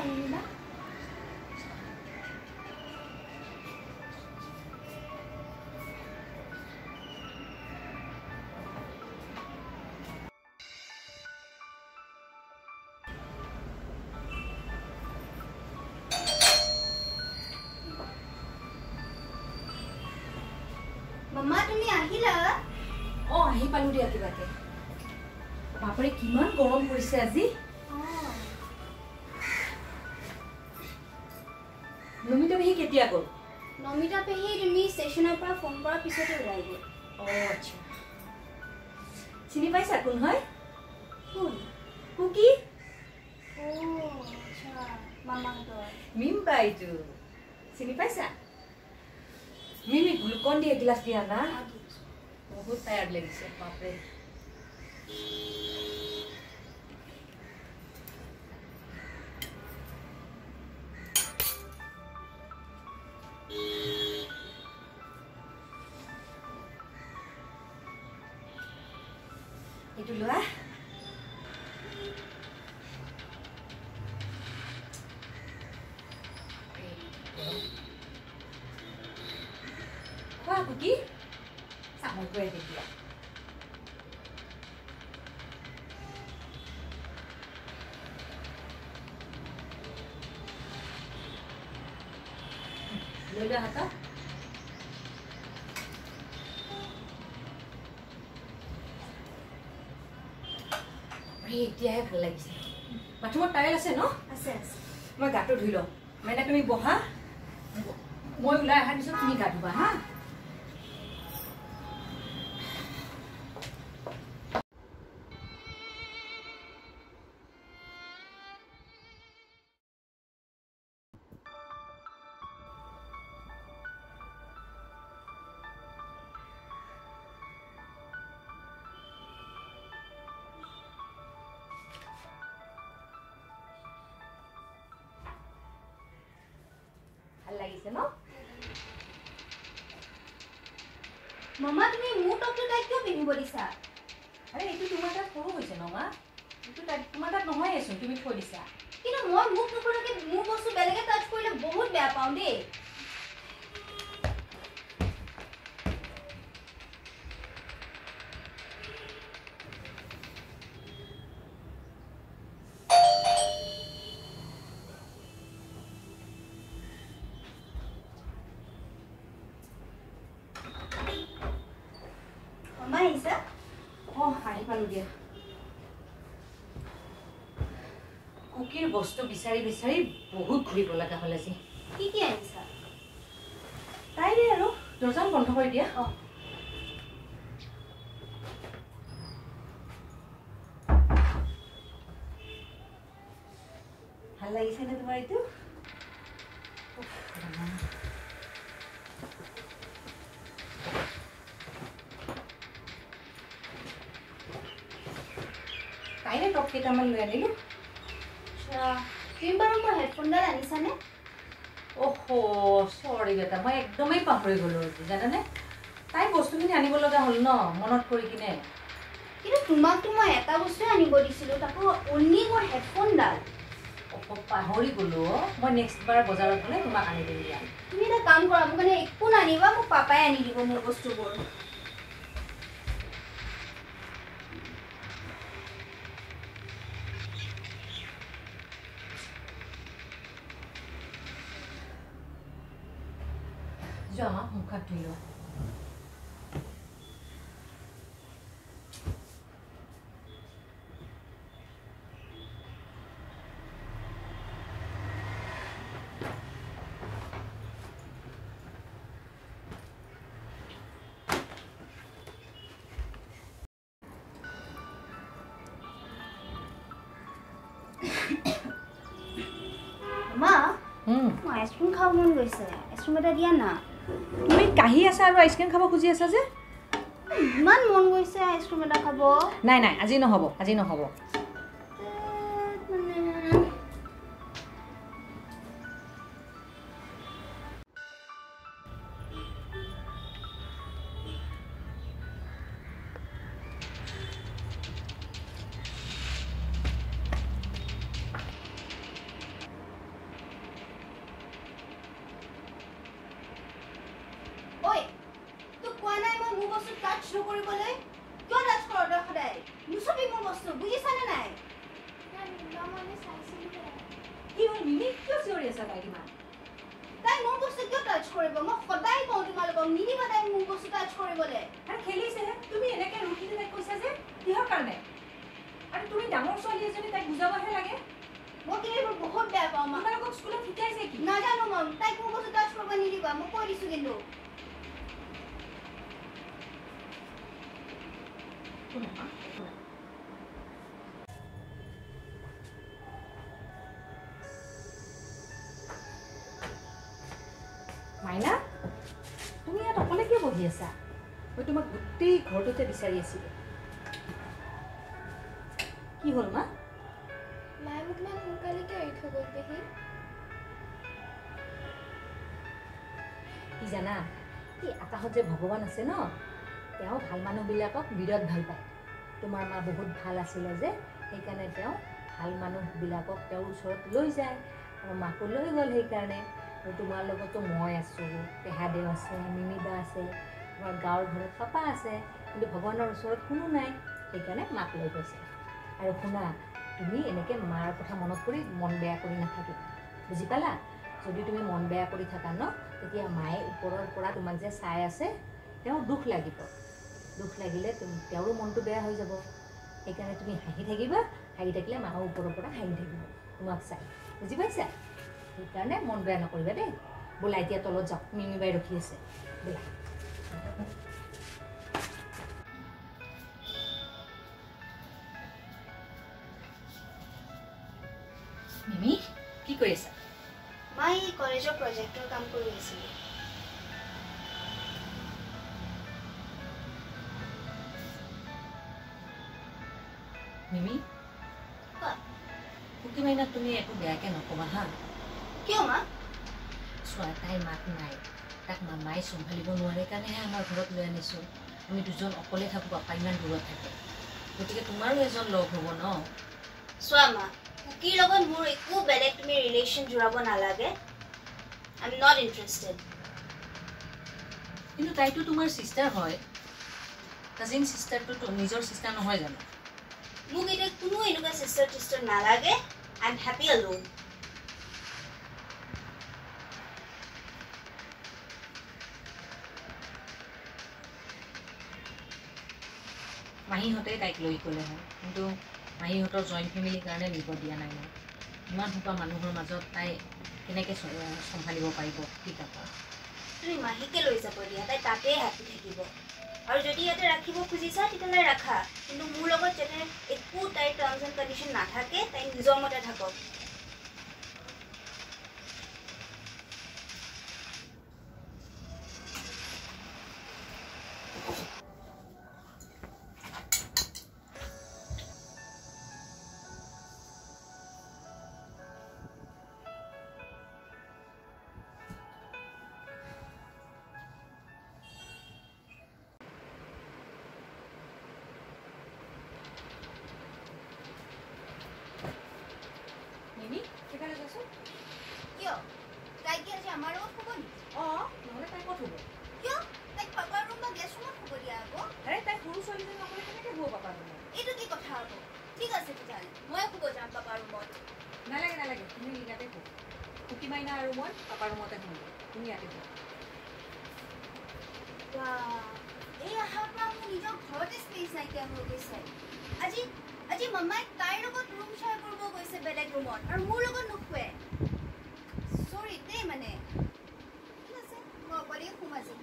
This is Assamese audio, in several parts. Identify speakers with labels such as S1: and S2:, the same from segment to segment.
S1: আনিবা মামা তুমি আহিলা
S2: আহি পালো দিয়া কিবাকে বাপৰে কিমান গৰম পৰিছে আজি নমিতা পেহী কেতিয়া গ'ল
S1: নমিতা পেহী তুমি ষ্টেচনৰ পৰা ফোন কৰাৰ পিছতে ওলাই গ'ল
S2: আচ্ছা চিনি পাইছা কোন হয়
S1: কোন
S2: কুকি
S1: আচ্ছা মামাহঁতৰ
S2: মিম বাইটো চিনি পাইছা মিমি গ্লুকন দি এগিলাচ দিয়া না বহুত টায়াৰ্ড লাগিছে বাপৰে এইটো লোৱা খোৱা কুকি চামল কৰি দিয়া লৈ লোৱা হাতত এতিয়াহে ভাল লাগিছে বাথৰুমত টাৱেল আছে ন
S1: আছে আছে
S2: মই গাটো ধুই লওঁ মানে তুমি বহা মই ওলাই অহাৰ পিছত তুমি গা ধুবা হা ভাল লাগিছে ন
S1: মামা তুমি মোৰ টপটো তাইক কিয় পিন্ধিব দিছা
S2: আৰে এইটো তোমাৰ তাত সৰু হৈছে ন মা এইটো তোমাৰ তাত নহয়েচোন তুমি থৈ দিছা
S1: কিন্তু মই মোক নকৰাকে মোৰ বস্তু বেলেগে টাচ কৰিলে বহুত বেয়া পাওঁ দেই আহিছা
S2: আহি পালো দিয়া কুকিৰ বস্তু বিচাৰি বিচাৰি বহুত ঘূৰিব লগা হ'ল আজি
S1: কি আনিছা
S2: তাইৰে আৰু দৰ্জাখন বন্ধ কৰি দিয়া ভাল লাগিছে নে তোমাৰ এইটো তাইৰে টপ কেইটামান লৈ আনিলো
S1: তুমি বাৰু মোৰ হেডফোনডাল আনিছানে
S2: চৰি বেটা মই একদমেই পাহৰি গ'লো জানানে তাই বস্তুখিনি আনিব লগা হ'ল ন মনত কৰি কিনে
S1: কিন্তু তোমাকতো মই এটা বস্তুৱে আনিব দিছিলোঁ তাকো অনলি মোৰ হেডফোনডাল
S2: পাহৰি গ'লো মই নেক্সট বাৰ বজাৰত গ'লে তোমাক আনি দিম দিয়া
S1: তুমি এটা কাম কৰা মোৰ কাৰণে একো নানিবা মোক পাপাই আনি দিব মোৰ বস্তুবোৰ
S2: যোৱা মুখ হাত ধুই লোৱা
S1: মা মই আইচক্ৰীম খাব মন গৈছে আইচক্ৰীম এটা দিয়া না
S2: তুমি কাহি আছা আৰু আইচক্ৰীম খাব খুজি আছা যে
S1: ইমান মন গৈছে আইচক্ৰীম এটা খাব
S2: নাই আজি নহ'ব
S1: কৰিবলৈ কিয় টাচ কৰ তই সদায় নুচুবি মোৰ বস্তু বুজিছানে নাই
S2: কি হ'ল মিমি কিয় চিঞৰি আছা তাই কিমান
S1: তাই মোৰ বস্তু কিয় টাচ কৰিব মই সদায় কওঁ তোমালোকক নিদিবা তাই মোৰ বস্তু টাচ কৰিবলৈ
S2: আৰু খেলিছেহে তুমি এনেকৈ ৰুটিনে তাইক কৈছা যে কিহৰ কাৰণে আৰু তুমি ডাঙৰ ছোৱালী এজনী তাইক বুজাবহে লাগে
S1: মই কিন্তু এইবোৰ বহুত বেয়া পাওঁ মা
S2: তোমালোকক স্কুলত শিকাইছে কি
S1: নাজানো মই তাইক মোৰ বস্তু টাচ কৰিব নিদিবা মই কৈ দিছোঁ কিন্তু
S2: মাইনা তুমি ইয়াত অকলে কিয় বহি আছা মই তোমাক গোটেই ঘৰটোতে বিচাৰি আছিলোঁ কি হ'ল মা
S3: মায়ে মোক ইমান সোনকালে কিয় এৰি থৈ গ'ল পেহী
S2: কি জানা কি আকাশত যে ভগৱান আছে ন তেওঁ ভাল মানুহবিলাকক বিৰাট ভাল পায় তোমাৰ মা বহুত ভাল আছিলে যে সেইকাৰণে তেওঁ ভাল মানুহবিলাকক তেওঁৰ ওচৰত লৈ যায় আৰু মাকো লৈ গ'ল সেইকাৰণে আৰু তোমাৰ লগতো মই আছোঁ পেহাদেউ আছে মিমিবা আছে তোমাৰ গাঁৱৰ ঘৰত পাপা আছে কিন্তু ভগৱানৰ ওচৰত কোনো নাই সেইকাৰণে মাক লৈ গৈছে আৰু শুনা তুমি এনেকৈ মাৰ কথা মনত কৰি মন বেয়া কৰি নাথাকিবা বুজি পালা যদি তুমি মন বেয়া কৰি থাকা ন তেতিয়া মায়ে ওপৰৰ পৰা তোমাক যে চাই আছে তেওঁৰ দুখ লাগিব দুখ লাগিলে তেওঁৰো মনটো বেয়া হৈ যাব সেইকাৰণে তুমি হাঁহি থাকিবা হাঁহি থাকিলে মাৰ ওপৰৰ পৰা হাঁহি থাকিব তোমাক চাই বুজি পাইছা সেইকাৰণে মন বেয়া নকৰিবা দেই বোলা এতিয়া তলত যাওক মিমি বাই ৰখি আছে বোলা মিমি কি কৰি আছা
S1: মই কলেজৰ প্ৰজেক্টৰ কাম কৰি আছিলোঁ
S2: মিমি কুকি মাইনাক তুমি একো বেয়াকৈ নকবা হা
S1: কিয় মা
S2: চোৱা তাইৰ মাক নাই তাক মামাই চম্ভালিব নোৱাৰে কাৰণেহে আমাৰ ঘৰত লৈ আনিছোঁ আমি দুজন অকলে থাকোঁ পাপা ইমান দূৰত থাকে গতিকে তোমাৰো এজন লগ হ'ব ন
S1: চোৱা মা কুকিৰ লগত মোৰ একো বেলেগ তুমি ৰিলেশ্যন জোৰাব নালাগে আই এম নট ইণ্টাৰেষ্টেড
S2: কিন্তু তাইতো তোমাৰ ছিষ্টাৰ হয় কাজিন ছিষ্টাৰটোতো নিজৰ ছিষ্টাৰ নহয় জানো
S1: মোক এতিয়া কোনো এনেকুৱা ছিষ্টাৰ নালাগে আই এম হেপী এলোন
S2: মাহীহঁতে তাইক লৈ গ'লে হয় কিন্তু মাহীহঁতৰ জইণ্ট ফেমিলিৰ কাৰণে নিব দিয়া নাই মই ইমান সোপা মানুহৰ মাজত তাই কেনেকৈ চম্ভালিব পাৰিব কি কথা
S1: তুমি মাহীকে লৈ যাব দিয়া তাই তাতেই হেপী থাকিব আৰু যদি ইয়াতে ৰাখিব খুজিছা তেতিয়াহ'লে ৰাখা কিন্তু মোৰ লগত যাতে একো তাইৰ টাৰ্মছ এণ্ড কণ্ডিশ্যন নাথাকে তাই নিজৰ মতে থাকক কিয় তাই কি আজি আমাৰ লগত শুব নেকি
S2: অঁ নহ'লে তাই ক'ত হ'ব
S1: কিয় তাইক পাপাৰ ৰুম বা গেষ্ট ৰুমত শুব দিয়া আকৌ
S2: আৰে তাই সৰু ছোৱালীজনী নকলে কেনেকৈ হ'ব পাপা ৰুমত
S1: এইটো কি কথা হ'ব ঠিক আছে তেতিয়াহ'লে মই শুব যাম পাপাৰ ৰুমত
S2: নালাগে নালাগে তুমি ইয়াতে শুব কুকি মাইনা আৰু মই পাপাৰ ৰুমতে শুম তুমি ইয়াতে শুব
S1: এই অহাৰ পৰা মোৰ নিজৰ ঘৰতে স্পেচ নাইকিয়া হৈ গৈছে আজি আজি মামাই তাইৰ লগত ৰুম শ্বেয়াৰ কৰিব গৈছে বেলেগ ৰুমত আৰু মোৰ লগত নুশুৱে চৰি দেই মানে ঠিক আছে মই অকলেই শুম আজি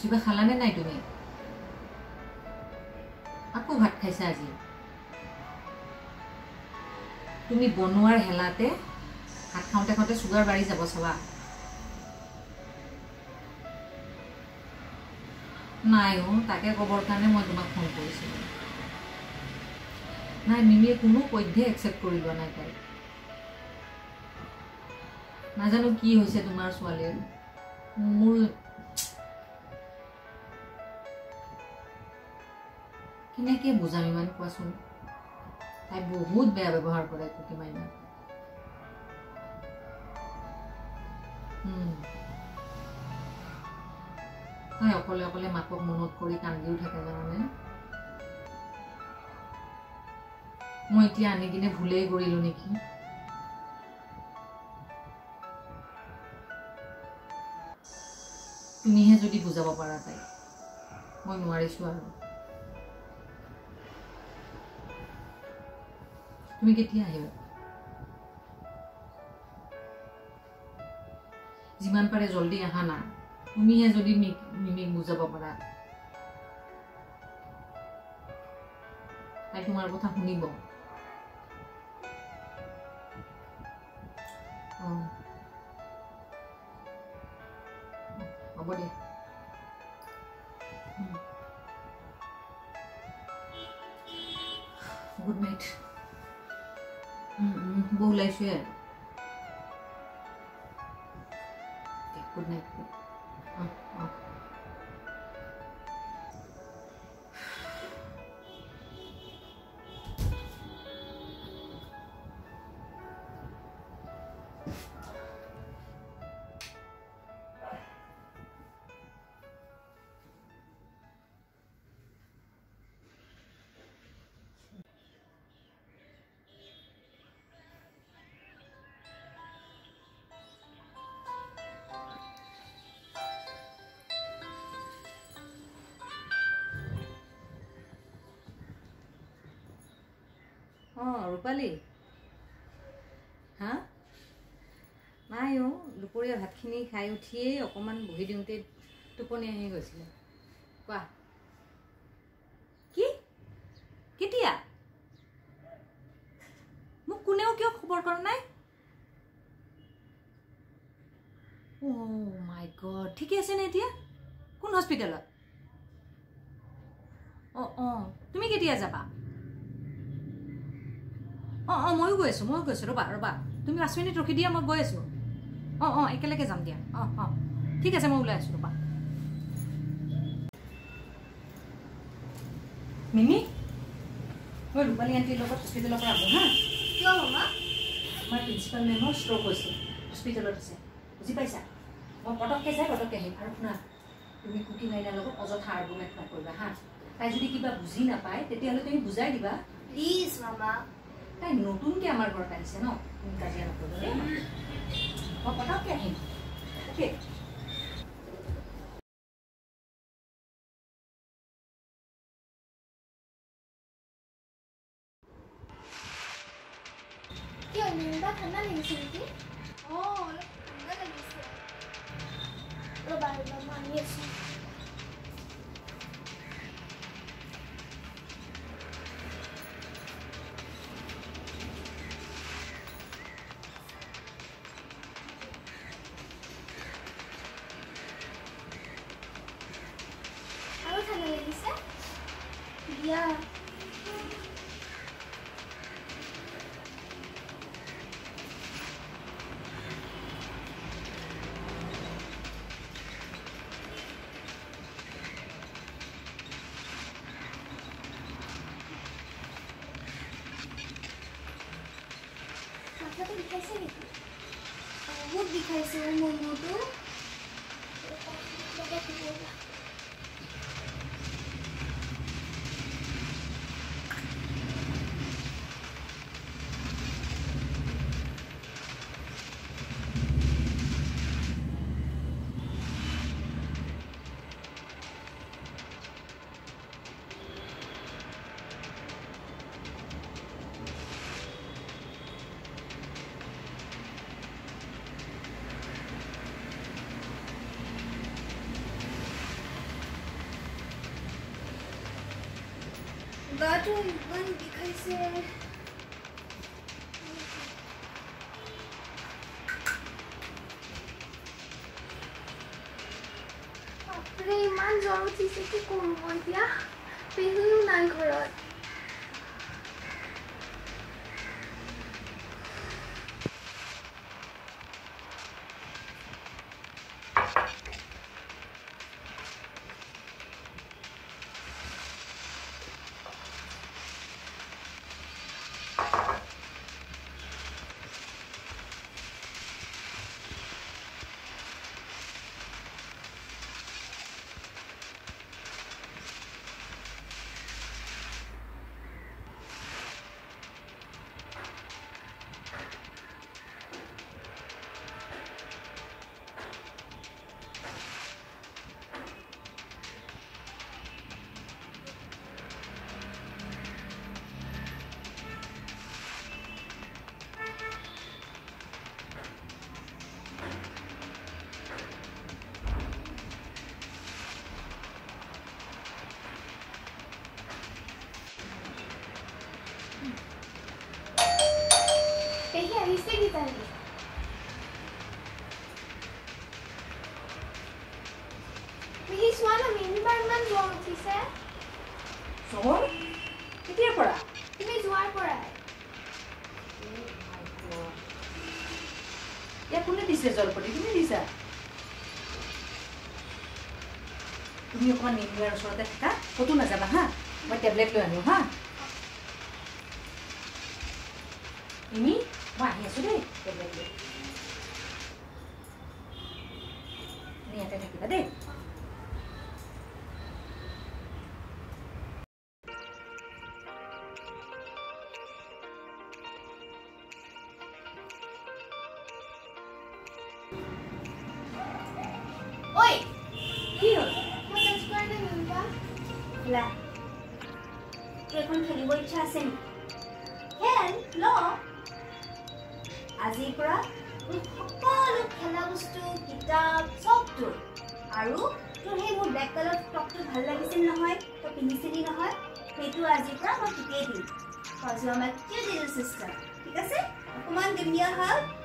S2: কিবা খালানে নাই তুমি? আকৌ ভাত খাইছা আজি? তুমি বনোৱাৰ হেলাতে ভাত খাওঁতে খাওঁতে চুগাৰ বাঢ়ি যাব চাবা। নাই তাকে ক'বৰ কাৰণে মই তোমাক ফোন কৰিছিলোঁ। নাই, মিমিয়ে কোনো পধ্যে একচেপ্ট কৰি লোৱা নাই তাই। নাজানো কি হৈছে তোমাৰ ছোৱালীৰ। মোৰ কেনেকৈ বুজাম ইমান কোৱাচোন? তাই বহুত বেয়া ব্যৱহাৰ কৰে কুকি মাইনা। তাই অকলে অকলে মাকক মনত কৰি কান্দিও থাকে জানানে। মই এতিয়া আনি কিনে ভুলেই কৰিলো নেকি। তুমিহে যদি বুজাব পাৰা তাই, মই নোৱাৰিছো আৰু। তুমি কেতিয়া আহিবা? যিমান পাৰে জলদি আহা না। তুমিহে যদি মিমিক বুজাব পাৰা, তাই তোমাৰ কথা শুনিব। হ'ব দিয়া। Good night. বৌ ওলাইছো আৰু। Good night. ৰূপালী, হা? নাই দুপৰীয়া ভাতখিনি খাই উঠিয়েই অকণমান বহি দিওঁতে টোপনি আহি গৈছিলে। কোৱা কি? কেতিয়া? মোক কোনেও কিয় খবৰ কৰা নাই? মাই গড, ঠিকে আছে নে এতিয়া? কোন হস্পিটেলত? তুমি কেতিয়া যাবা? ময়ো গৈ আছোঁ ৰ'বা। তুমি 5 মিনিট ৰখি দিয়া, মই গৈ আছোঁ। একেলগে যাম দিয়া। ঠিক আছে, মই ওলাই আছোঁ ৰ'বা। মিমি, মই ৰূপালী আণ্টিৰ লগত হস্পিটেলৰ পৰা আহোঁ হা।
S1: কিয় মামা?
S2: আমাৰ প্ৰিন্সিপাল মেমৰ ষ্ট্ৰ'ক হৈছে, হস্পিটেলত আছে, বুজি পাইছা? মই পটককৈ আহিম। আৰু শুনা, তুমি কুকি মাইনাৰ লগত অযথা আৰ্গুমেণ্ট নকৰিবা হা। তাই যদি কিবা বুজি নাপায় তেতিয়াহ'লে তুমি বুজাই দিবা।
S1: প্লিজ মামা।
S2: তাই নতুনকৈ আমাৰ ঘৰত আহিছে ন, তুমি কাজিয়া নকৰিবা দেই। মই পটককৈ আহিম, অ'কে?
S3: কিয় নিম্বা ঠাণ্ডা লাগিছে নেকি?
S1: অলপ ঠাণ্ডা লাগিছে।
S3: ৰ'বা মই আনি আছোঁ। আৰু ঠাণ্ডা লাগিছে? দিয়া। মাথাটো বিষাইছে নেকি?
S1: বহুত বিষাইছে মোৰ মূৰটো। গাটো ইমান বিষাইছে
S3: বাপৰে ইমান জ্বৰ উঠিছে কি কৰোঁ মই এতিয়া পেহীও নাই ঘৰত পেহী আহিছে কিজানি পেহী চোৱা না মিনিবাৰ ইমান জ্বৰ উঠিছে
S2: জ্বৰ কেতিয়াৰ পৰা
S3: তুমি যোৱাৰ পৰাই
S2: ইয়াক কোনে দিছে জলপতি তুমি দিছা তুমি অকণমান নিৰ্মলাৰ ওচৰতে থাকা ক'তো নাযাবা হা মই টেবলেট লৈ আনো হা নিমি মই আহি আছোঁ দেই টেবলেট লৈ তুমি ইয়াতে থাকিবা দেই
S1: ঐ
S2: কি হ'ল
S3: মই টেষ্ট কৰা নাই মিনিবা
S1: লা তোৰ এখন খেলিব ইচ্ছা আছে নেকি খেল ল আজিৰ পৰা তোৰ সকলো খেলা বস্তু কিতাপ চব তোৰ আৰু তোৰ সেই মোৰ ব্লেক কালাৰ টপটো ভাল লাগিছিল নহয় তই পিন্ধিছিলি নহয় সেইটো আজিৰ পৰা মই তোকেই দিম তই আমাক কিয় দিলোঁ চিষ্টাৰ ঠিক আছে অকণমান দিম দিয়া হাত